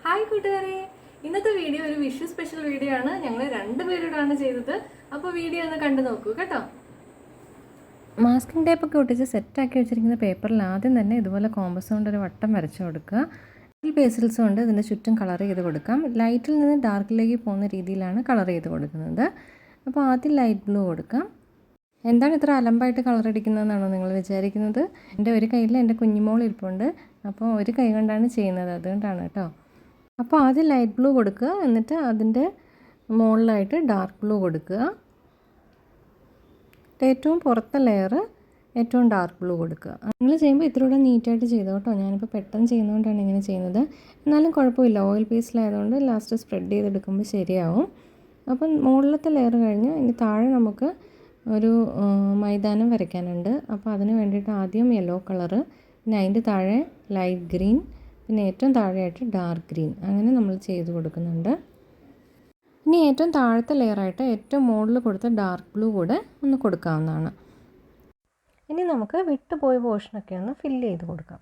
Hi കൂട്ടുകാരെ, ഇന്നത്തെ video ഒരു വിഷു സ്പെഷ്യൽ വീഡിയോ ആണ്. ഞങ്ങൾ രണ്ടുപേരോടാണ് ചെയ്തത്. അപ്പോൾ വീഡിയോ ഒന്ന് കണ്ടു നോക്കൂ കേട്ടോ. മാസ്കിംഗ് ടേപ്പൊക്കെ ഒട്ടിച്ച് സെറ്റാക്കി വെച്ചിരിക്കുന്ന പേപ്പറിൽ ആദ്യം തന്നെ ഇതുപോലെ കോമ്പസ് കൊണ്ട് ഒരു വട്ടം വരച്ചു കൊടുക്കുക. ഈ പേസിൽസ് കൊണ്ട് ഇതിൻ്റെ ചുറ്റും കളർ ചെയ്ത് കൊടുക്കാം. ലൈറ്റിൽ നിന്ന് ഡാർക്കിലേക്ക് പോകുന്ന രീതിയിലാണ് കളർ ചെയ്ത് കൊടുക്കുന്നത്. അപ്പോൾ ആദ്യം ലൈറ്റ് ബ്ലൂ കൊടുക്കാം. എന്താണ് ഇത്ര അലമ്പായിട്ട് കളർ അടിക്കുന്നതെന്നാണോ നിങ്ങൾ വിചാരിക്കുന്നത്? എൻ്റെ ഒരു കയ്യിൽ എൻ്റെ കുഞ്ഞുമോൾ ഇരിപ്പുണ്ട്. അപ്പോൾ ഒരു കൈ കൊണ്ടാണ് ചെയ്യുന്നത്, അതുകൊണ്ടാണ് കേട്ടോ. അപ്പോൾ ആദ്യം ലൈറ്റ് ബ്ലൂ കൊടുക്കുക, എന്നിട്ട് അതിൻ്റെ മുകളിലായിട്ട് ഡാർക്ക് ബ്ലൂ കൊടുക്കുക. ഏറ്റവും പുറത്തെ ലെയർ ഏറ്റവും ഡാർക്ക് ബ്ലൂ കൊടുക്കുക. നിങ്ങൾ ചെയ്യുമ്പോൾ ഇത്രയൂടെ നീറ്റായിട്ട് ചെയ്തോ കേട്ടോ. ഞാനിപ്പോൾ പെട്ടെന്ന് ചെയ്യുന്നതുകൊണ്ടാണ് ഇങ്ങനെ ചെയ്യുന്നത്. എന്നാലും കുഴപ്പമില്ല, ഓയിൽ പേസ്റ്റിലായതുകൊണ്ട് ലാസ്റ്റ് സ്പ്രെഡ് ചെയ്തെടുക്കുമ്പോൾ ശരിയാവും. അപ്പം മുകളിലത്തെ ലെയർ കഴിഞ്ഞ് ഇനി താഴെ നമുക്ക് ഒരു മൈതാനം വരയ്ക്കാനുണ്ട്. അപ്പോൾ അതിന് വേണ്ടിയിട്ട് ആദ്യം യെല്ലോ കളറ്, പിന്നെ അതിൻ്റെ താഴെ ലൈറ്റ് ഗ്രീൻ, പിന്നെ ഏറ്റവും താഴെയായിട്ട് ഡാർക്ക് ഗ്രീൻ, അങ്ങനെ നമ്മൾ ചെയ്ത് കൊടുക്കുന്നുണ്ട്. ഇനി ഏറ്റവും താഴത്തെ ലെയറായിട്ട് ഏറ്റവും മുകളിൽ കൊടുത്ത ഡാർക്ക് ബ്ലൂ കൂടെ ഒന്ന് കൊടുക്കാവുന്നതാണ്. ഇനി നമുക്ക് വിട്ടുപോയ പോർഷനൊക്കെ ഒന്ന് ഫില്ല് ചെയ്ത് കൊടുക്കാം.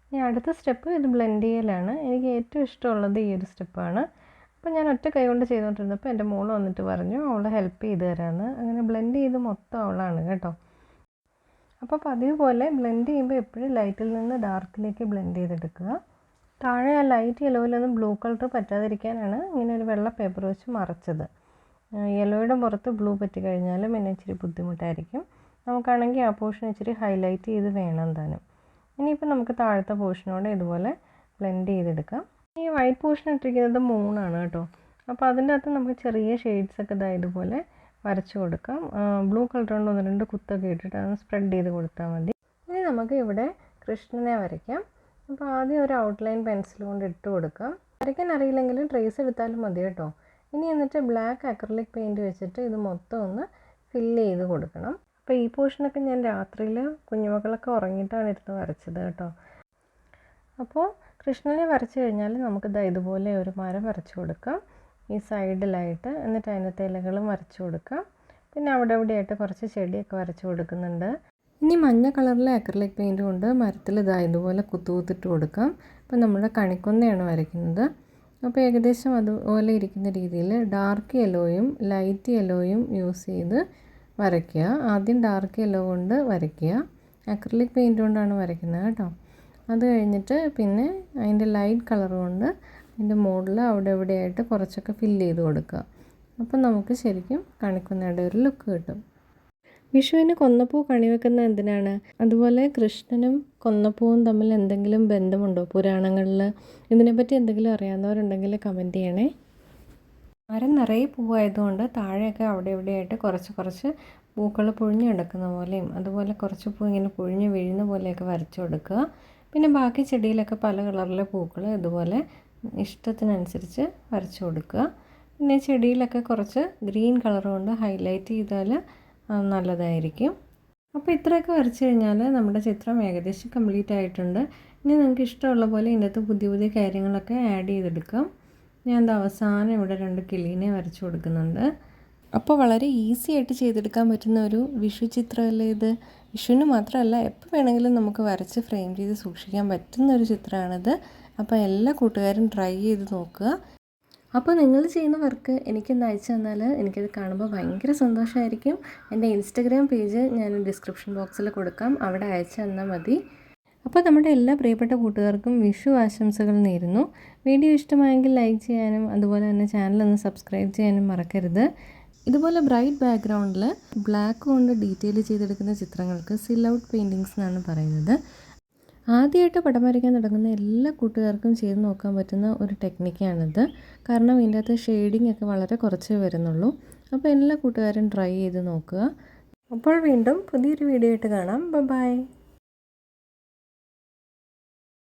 ഇനി അടുത്ത സ്റ്റെപ്പ് ഇത് ബ്ലെൻഡ് ചെയ്യലാണ്. എനിക്ക് ഏറ്റവും ഇഷ്ടമുള്ളത് ഈ ഒരു സ്റ്റെപ്പാണ്. അപ്പോൾ ഞാൻ ഒറ്റ കൈ കൊണ്ട് ചെയ്തുകൊണ്ടിരുന്നപ്പോൾ എൻ്റെ മോൾ വന്നിട്ട് പറഞ്ഞു അവളെ ഹെൽപ്പ് ചെയ്ത് തരാമെന്ന്. അങ്ങനെ ബ്ലെൻഡ് ചെയ്ത് മൊത്തം അവളാണ് കേട്ടോ. അപ്പോൾ പതിവ് പോലെ ബ്ലെൻഡ് ചെയ്യുമ്പോൾ എപ്പോഴും ലൈറ്റിൽ നിന്ന് ഡാർക്കിലേക്ക് ബ്ലെൻഡ് ചെയ്തെടുക്കുക. താഴെ ആ ലൈറ്റ് യെല്ലോയിലൊന്നും ബ്ലൂ കളർ പറ്റാതിരിക്കാനാണ് ഇങ്ങനെ ഒരു വെള്ള പേപ്പർ വെച്ച് മറച്ചത്. യെല്ലോയുടെ പുറത്ത് ബ്ലൂ പറ്റിക്കഴിഞ്ഞാലും പിന്നെ ഇച്ചിരി ബുദ്ധിമുട്ടായിരിക്കും. നമുക്കാണെങ്കിൽ ആ പോർഷൻ ഇച്ചിരി ഹൈലൈറ്റ് ചെയ്ത് വേണം താനും. ഇനിയിപ്പോൾ നമുക്ക് താഴത്തെ പോർഷനോടെ ഇതുപോലെ ബ്ലെൻഡ് ചെയ്തെടുക്കാം. ഈ വൈറ്റ് പോർഷൻ ഇട്ടിരിക്കുന്നത് മൂണാണ് കേട്ടോ. അപ്പോൾ അതിൻ്റെ അകത്ത് നമുക്ക് ചെറിയ ഷെയ്ഡ്സൊക്കെ ഇതുപോലെ വരച്ചു കൊടുക്കാം. ബ്ലൂ കളർ കൊണ്ട് ഒന്ന് രണ്ട് കുത്തൊക്കെ ഇട്ടിട്ട് അതൊന്ന് സ്പ്രെഡ് ചെയ്ത് കൊടുത്താൽ മതി. ഇനി നമുക്ക് ഇവിടെ കൃഷ്ണനെ വരയ്ക്കാം. അപ്പോൾ ആദ്യം ഒരു ഔട്ട്ലൈൻ പെൻസിൽ കൊണ്ട് ഇട്ട് കൊടുക്കാം. വരയ്ക്കാൻ അറിയില്ലെങ്കിലും ട്രേസ് എടുത്താലും മതി കേട്ടോ. ഇനി എന്നിട്ട് ബ്ലാക്ക് അക്രിലിക് പെയിൻറ്റ് വെച്ചിട്ട് ഇത് മൊത്തം ഒന്ന് ഫില്ല് ചെയ്ത് കൊടുക്കണം. അപ്പോൾ ഈ പോർഷനൊക്കെ ഞാൻ രാത്രിയിൽ കുഞ്ഞുമക്കളൊക്കെ ഉറങ്ങിയിട്ടാണ് എടുത്ത് വരച്ചത് കേട്ടോ. അപ്പോൾ കൃഷ്ണനെ വരച്ച് കഴിഞ്ഞാൽ നമുക്ക് ഇതുപോലെ ഒരു മരം വരച്ചു കൊടുക്കാം ഈ സൈഡിലായിട്ട്. എന്നിട്ട് അതിനകത്തെ ഇലകളും വരച്ചു കൊടുക്കാം. പിന്നെ അവിടെ ഇവിടെയായിട്ട് കുറച്ച് ചെടിയൊക്കെ വരച്ചു കൊടുക്കുന്നുണ്ട്. ഇനി മഞ്ഞ കളറിലെ അക്രിലിക് പെയിൻറ്റ് കൊണ്ട് മരത്തിൽ ഇതുപോലെ കുത്തുകുത്തിട്ട് കൊടുക്കാം. അപ്പോൾ നമ്മുടെ കണിക്കൊന്നയാണ് വരയ്ക്കുന്നത്. അപ്പോൾ ഏകദേശം അതുപോലെ ഇരിക്കുന്ന രീതിയിൽ ഡാർക്ക് യെല്ലോയും ലൈറ്റ് യെല്ലോയും യൂസ് ചെയ്ത് വരയ്ക്കുക. ആദ്യം ഡാർക്ക് യെല്ലോ കൊണ്ട് വരയ്ക്കുക. അക്രിലിക് പെയിൻറ്റ് കൊണ്ടാണ് വരയ്ക്കുന്നത് കേട്ടോ. അത് കഴിഞ്ഞിട്ട് പിന്നെ അതിൻ്റെ ലൈറ്റ് കളർ കൊണ്ട് അതിൻ്റെ മുകളിൽ അവിടെ എവിടെയായിട്ട് കുറച്ചൊക്കെ ഫില്ല് ചെയ്ത് കൊടുക്കുക. അപ്പം നമുക്ക് ശരിക്കും കണിക്കൊന്നയുടെ ഒരു ലുക്ക് കിട്ടും. വിഷുവിന് കൊന്നപ്പൂ കണിവെക്കുന്നത് എന്തിനാണ്? അതുപോലെ കൃഷ്ണനും കൊന്നപ്പൂവും തമ്മിൽ എന്തെങ്കിലും ബന്ധമുണ്ടോ പുരാണങ്ങളിൽ? ഇതിനെപ്പറ്റി എന്തെങ്കിലും അറിയാവുന്നവരുണ്ടെങ്കിൽ കമൻറ്റ് ചെയ്യണേ. മരം നിറയെ പൂവായതുകൊണ്ട് താഴെയൊക്കെ അവിടെ എവിടെയായിട്ട് കുറച്ച് കുറച്ച് പൂക്കൾ പൊഴിഞ്ഞ് കിടക്കുന്ന പോലെയും അതുപോലെ കുറച്ച് പൂ ഇങ്ങനെ പൊഴിഞ്ഞ് വീഴുന്ന പോലെയൊക്കെ വരച്ചു കൊടുക്കുക. പിന്നെ ബാക്കി ചെടിയിലൊക്കെ പല കളറിലെ പൂക്കൾ ഇതുപോലെ ഇഷ്ടത്തിനനുസരിച്ച് വരച്ചു കൊടുക്കുക. പിന്നെ ചെടിയിലൊക്കെ കുറച്ച് ഗ്രീൻ കളർ കൊണ്ട് ഹൈലൈറ്റ് ചെയ്താൽ നല്ലതായിരിക്കും. അപ്പോൾ ഇത്രയൊക്കെ വരച്ചു കഴിഞ്ഞാൽ നമ്മുടെ ചിത്രം ഏകദേശം കംപ്ലീറ്റ് ആയിട്ടുണ്ട്. ഇനി നിങ്ങൾക്ക് ഇഷ്ടമുള്ള പോലെ ഇതിനകത്ത് പുതിയ പുതിയ കാര്യങ്ങളൊക്കെ ആഡ് ചെയ്തെടുക്കാം. ഞാൻ അവസാനം ഇവിടെ 2 കിളീനെ വരച്ചു കൊടുക്കുന്നുണ്ട്. അപ്പോൾ വളരെ ഈസി ആയിട്ട് ചെയ്തെടുക്കാൻ പറ്റുന്ന ഒരു വിഷു ചിത്രമല്ലേ ഇത്. വിഷുവിന് മാത്രമല്ല എപ്പോൾ വേണമെങ്കിലും നമുക്ക് വരച്ച് ഫ്രെയിം ചെയ്ത് സൂക്ഷിക്കാൻ പറ്റുന്ന ഒരു ചിത്രമാണിത്. അപ്പോൾ എല്ലാ കൂട്ടുകാരും ട്രൈ ചെയ്ത് നോക്കുക. അപ്പോൾ നിങ്ങൾ ചെയ്യുന്ന വർക്ക് എനിക്കൊന്ന് അയച്ചു തന്നാൽ എനിക്കത് കാണുമ്പോൾ ഭയങ്കര സന്തോഷമായിരിക്കും. എൻ്റെ ഇൻസ്റ്റഗ്രാം പേജ് ഞാൻ ഡിസ്ക്രിപ്ഷൻ ബോക്സിൽ കൊടുക്കാം, അവിടെ അയച്ചു തന്നാൽ മതി. അപ്പോൾ നമ്മുടെ എല്ലാ പ്രിയപ്പെട്ട കൂട്ടുകാർക്കും വിഷു ആശംസകൾ നേരുന്നു. വീഡിയോ ഇഷ്ടമായെങ്കിൽ ലൈക്ക് ചെയ്യാനും അതുപോലെ തന്നെ ചാനലൊന്ന് സബ്സ്ക്രൈബ് ചെയ്യാനും മറക്കരുത്. ഇതുപോലെ ബ്രൈറ്റ് ബാക്ക്ഗ്രൗണ്ടിൽ ബ്ലാക്ക് കൊണ്ട് ഡീറ്റെയിൽ ചെയ്തെടുക്കുന്ന ചിത്രങ്ങൾക്ക് സിൽ ഔട്ട് പെയിൻറ്റിങ്സ് എന്നാണ് പറയുന്നത്. ആദ്യമായിട്ട് പടം വരയ്ക്കാൻ തുടങ്ങുന്ന എല്ലാ കൂട്ടുകാർക്കും ചെയ്ത് നോക്കാൻ പറ്റുന്ന ഒരു ടെക്നിക്കാണിത്. കാരണം ഇതിൻ്റെ അകത്ത് ഷെയ്ഡിങ് ഒക്കെ വളരെ കുറച്ചേ വരുന്നുള്ളൂ. അപ്പോൾ എല്ലാ കൂട്ടുകാരും ട്രൈ ചെയ്ത് നോക്കുക. അപ്പോൾ വീണ്ടും പുതിയൊരു വീഡിയോ ആയിട്ട് കാണാം. ബൈ.